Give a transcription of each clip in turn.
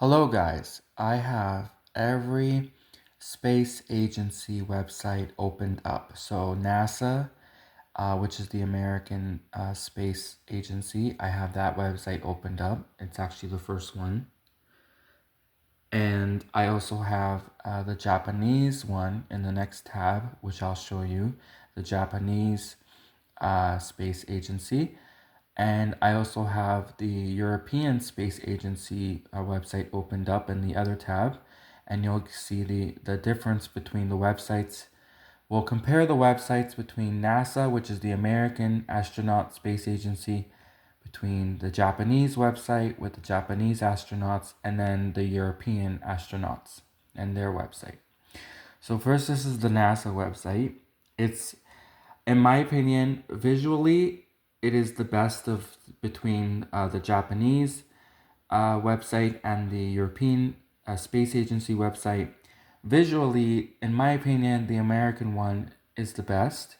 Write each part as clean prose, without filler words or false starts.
Hello, guys. I have every space agency website opened up. So, NASA, which is the American Space Agency, I have that website opened up. It's actually the first one. And I also have the Japanese one in the next tab, which I'll show you. The Japanese Space Agency. And I also have the European Space Agency website opened up in the other tab. And you'll see the difference between the websites. We'll compare the websites between NASA, which is the American Astronaut Space Agency, between the Japanese website with the Japanese astronauts, and then the European astronauts and their website. So first, this is the NASA website. It's, in my opinion, visually, it is the best of between the Japanese website and the European Space Agency website. Visually, in my opinion, the American one is the best.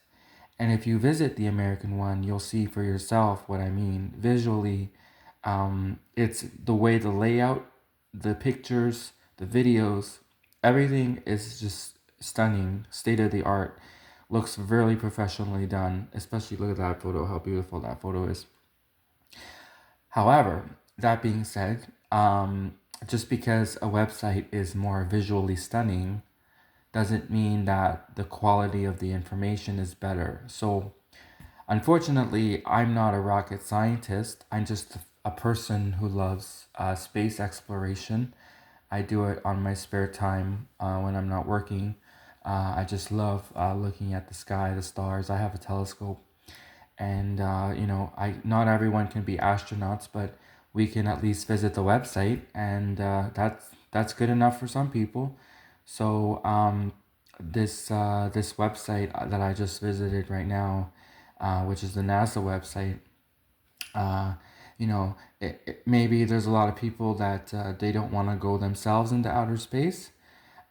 And if you visit the American one, you'll see for yourself what I mean. Visually, it's the way the layout, the pictures, the videos, everything is just stunning, state of the art. Looks really professionally done, especially look at that photo, how beautiful that photo is. However, that being said, just because a website is more visually stunning doesn't mean that the quality of the information is better. So, unfortunately, I'm not a rocket scientist. I'm just a person who loves space exploration. I do it on my spare time when I'm not working. I just love looking at the sky, the stars. I have a telescope, and I not everyone can be astronauts, but we can at least visit the website, and that's good enough for some people. So this website that I just visited right now, which is the NASA website, uh, maybe there's a lot of people that they don't want to go themselves into outer space.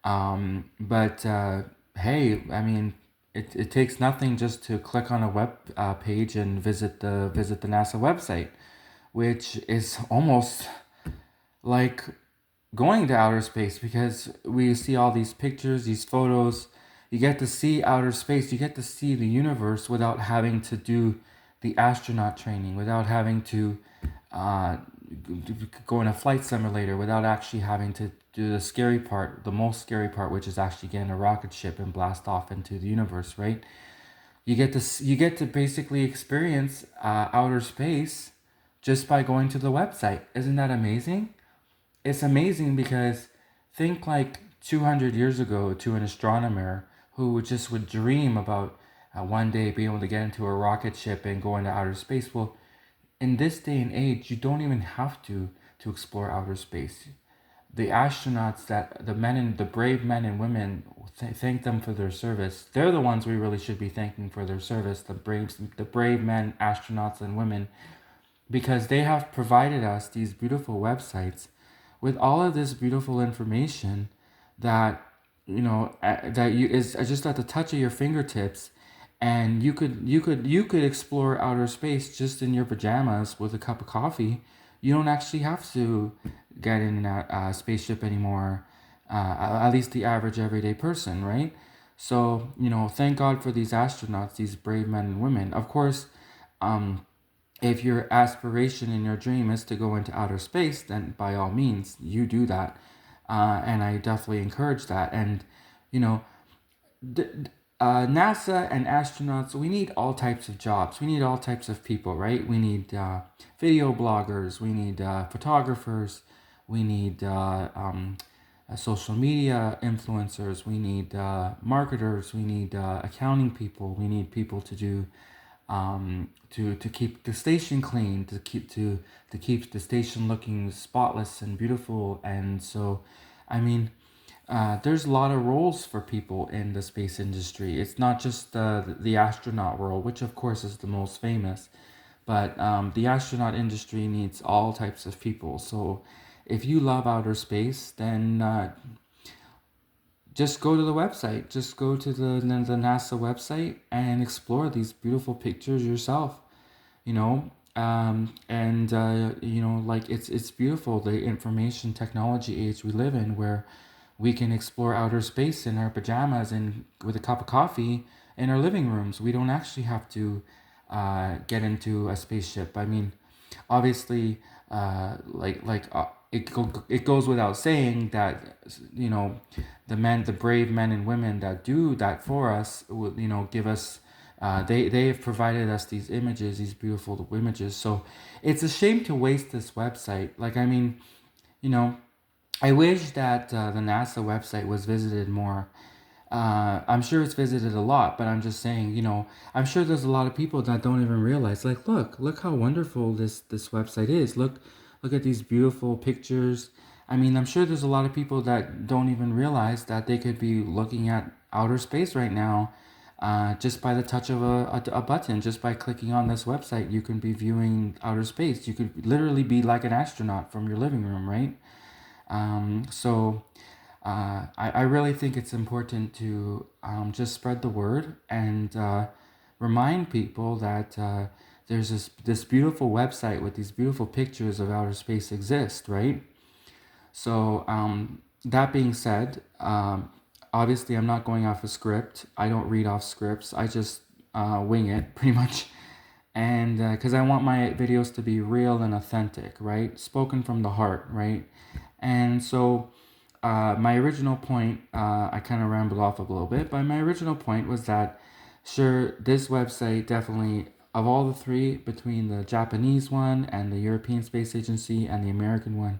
But hey, I mean, it takes nothing just to click on a web page and visit the NASA website, which is almost like going to outer space because we see all these pictures, these photos. You get to see outer space. You get to see the universe without having to do the astronaut training, without having to uh, go in a flight simulator, without actually having to do the scary part, the most scary part, which is actually get in a rocket ship and blast off into the universe. Right? You get to basically experience outer space just by going to the website. Isn't that amazing? It's amazing because think like 200 years ago to an astronomer who just would dream about one day being able to get into a rocket ship and go into outer space. Well, in this day and age, you don't even have to explore outer space. The astronauts, that the men and the brave men and women, thank them for their service. They're the ones we really should be thanking for their service. The brave men, astronauts and women, because they have provided us these beautiful websites with all of this beautiful information that that you is just at the touch of your fingertips, and you could explore outer space just in your pajamas with a cup of coffee. You don't actually have to get in a spaceship anymore, at least the average everyday person, right? So thank God for these astronauts, these brave men and women. Of course, if your aspiration and your dream is to go into outer space, then by all means, you do that. And I definitely encourage that. And, you know, NASA and astronauts, we need all types of jobs. We need all types of people, right? We need video bloggers, we need photographers, we need social media influencers, we need marketers, we need accounting people, we need people to do to keep the station clean, to keep the station looking spotless and beautiful. And so, I mean, there's a lot of roles for people in the space industry. It's not just the astronaut role, which of course is the most famous, but the astronaut industry needs all types of people. So, if you love outer space, then just go to the website. Just go to the NASA website and explore these beautiful pictures yourself. You know, And like it's beautiful, the information technology age we live in, where we can explore outer space in our pajamas and with a cup of coffee in our living rooms. We don't actually have to get into a spaceship. I mean, obviously, it goes without saying that the brave men and women that do that for us will give us. They have provided us these images, these beautiful images. So it's a shame to waste this website. Like, I mean, you know, I wish that the NASA website was visited more. I'm sure it's visited a lot, but I'm just saying, I'm sure there's a lot of people that don't even realize. Like, look how wonderful this website is. Look at these beautiful pictures. I mean, I'm sure there's a lot of people that don't even realize that they could be looking at outer space right now, just by the touch of a button. Just by clicking on this website, you can be viewing outer space. You could literally be like an astronaut from your living room, right? So I really think it's important to just spread the word and remind people that there's this beautiful website with these beautiful pictures of outer space exist, right? So that being said, obviously I'm not going off a script. I don't read off scripts. I just wing it pretty much. And because I want my videos to be real and authentic, right? Spoken from the heart, right? And so my original point, I kind of rambled off a little bit, but my original point was that, sure, this website definitely, of all the three, between the Japanese one and the European Space Agency and the American one,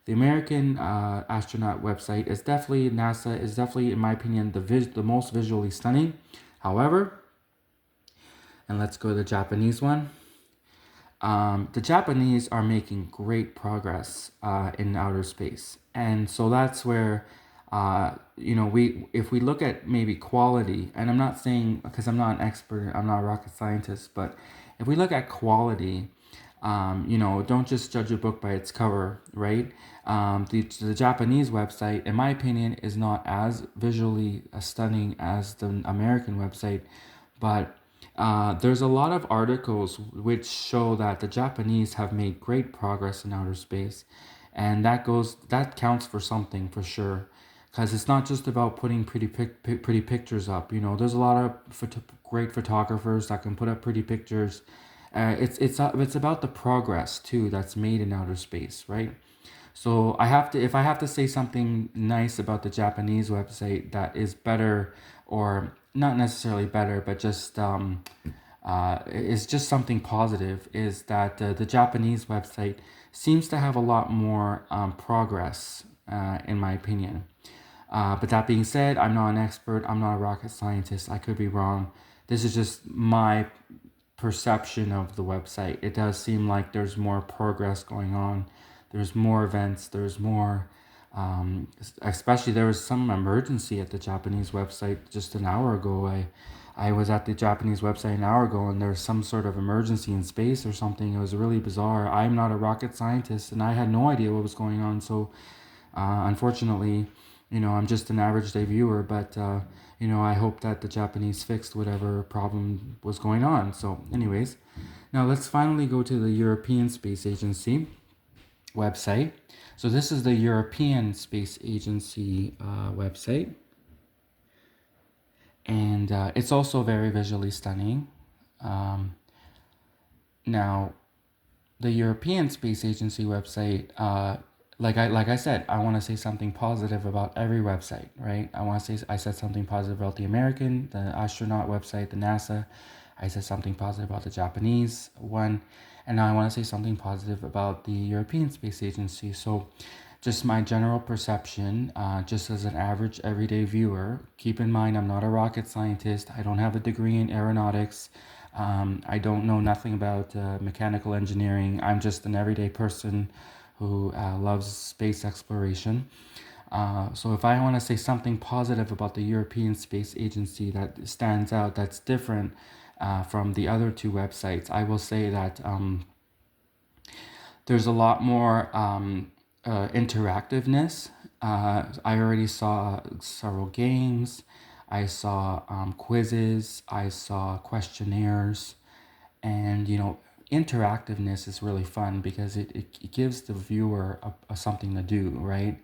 the American astronaut website is definitely, NASA is definitely, in my opinion, the most visually stunning. However, and let's go to the Japanese one. The Japanese are making great progress in outer space, and so that's where we if we look at maybe quality, and I'm not saying, because I'm not an expert, I'm not a rocket scientist, but if we look at quality, don't just judge a book by its cover, right? The Japanese website, in my opinion, is not as visually stunning as the American website, but there's a lot of articles which show that the Japanese have made great progress in outer space, and that counts for something for sure, because it's not just about putting pretty pictures up. There's a lot of great photographers that can put up pretty pictures. It's about the progress too that's made in outer space, right? So if I have to say something nice about the Japanese website that is better, or not necessarily better, but just is just something positive, is that the Japanese website seems to have a lot more progress, in my opinion. But that being said, I'm not an expert. I'm not a rocket scientist. I could be wrong. This is just my perception of the website. It does seem like there's more progress going on. There's more events. There's more, especially there was some emergency at the Japanese website just an hour ago. I was at the Japanese website an hour ago, and there was some sort of emergency in space or something. It was really bizarre. I'm not a rocket scientist, and I had no idea what was going on. So, unfortunately, I'm just an average day viewer, but I hope that the Japanese fixed whatever problem was going on. So, anyways, now let's finally go to the European Space Agency website. So this is the European Space Agency website, and it's also very visually stunning. Um, Now, the European Space Agency website, like I said, I want to say something positive about every website, right? I said something positive about the American, the astronaut website, the NASA. I said something positive about the Japanese one, and now I want to say something positive about the European Space Agency. So, just my general perception, just as an average everyday viewer, keep in mind I'm not a rocket scientist. I don't have a degree in aeronautics. I don't know nothing about mechanical engineering. I'm just an everyday person who loves space exploration. So if I want to say something positive about the European Space Agency that stands out, that's different from the other two websites, I will say that there's a lot more interactiveness. I already saw several games. I saw quizzes. I saw questionnaires, and interactiveness is really fun because it gives the viewer something to do, right?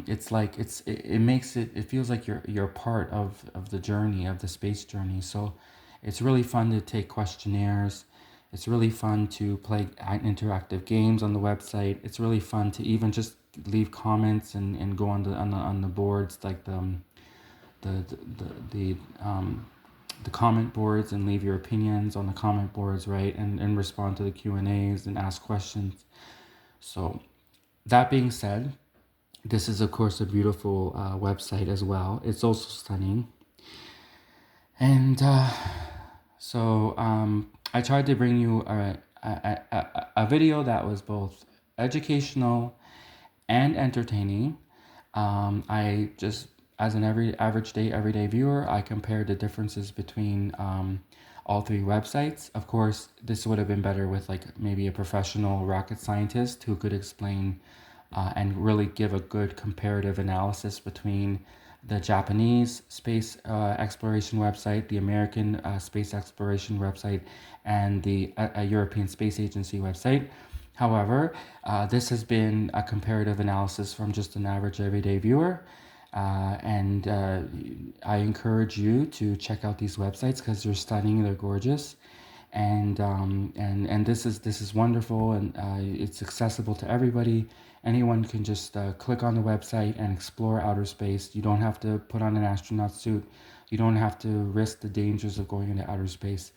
It's like it makes it feels like you're part of the journey, of the space journey. So it's really fun to take questionnaires. It's really fun to play interactive games on the website. It's really fun to even just leave comments and go on the boards, like the the, the comment boards, and leave your opinions on the comment boards, right? And respond to the Q&As and ask questions. So that being said, this is of course a beautiful website as well. It's also stunning. And I tried to bring you a video that was both educational and entertaining. I just, as an everyday viewer, I compared the differences between all three websites. Of course, this would have been better with like maybe a professional rocket scientist who could explain and really give a good comparative analysis between the Japanese space exploration website, the American space exploration website, and the European Space Agency website. However, this has been a comparative analysis from just an average everyday viewer. And I encourage you to check out these websites because they're stunning, they're gorgeous, and this is wonderful, and it's accessible to everybody. Anyone can just click on the website and explore outer space. You don't have to put on an astronaut suit. You don't have to risk the dangers of going into outer space.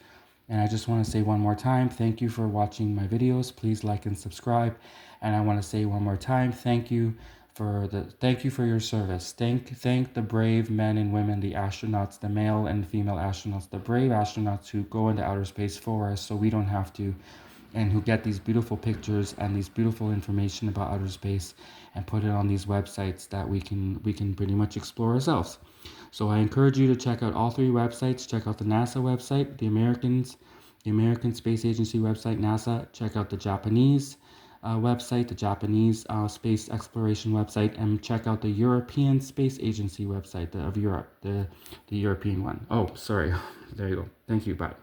And I just want to say one more time, thank you for watching my videos. Please like and subscribe. And I want to say one more time, thank you for your service. Thank the brave men and women, the astronauts, the male and female astronauts, the brave astronauts who go into outer space for us so we don't have to, and who get these beautiful pictures and these beautiful information about outer space and put it on these websites that we can pretty much explore ourselves. So I encourage you to check out all three websites. Check out the NASA website, the American Space Agency website, NASA. Check out the Japanese website, the Japanese space exploration website, and check out the European Space Agency website of Europe, the European one. Oh, sorry. There you go. Thank you. Bye.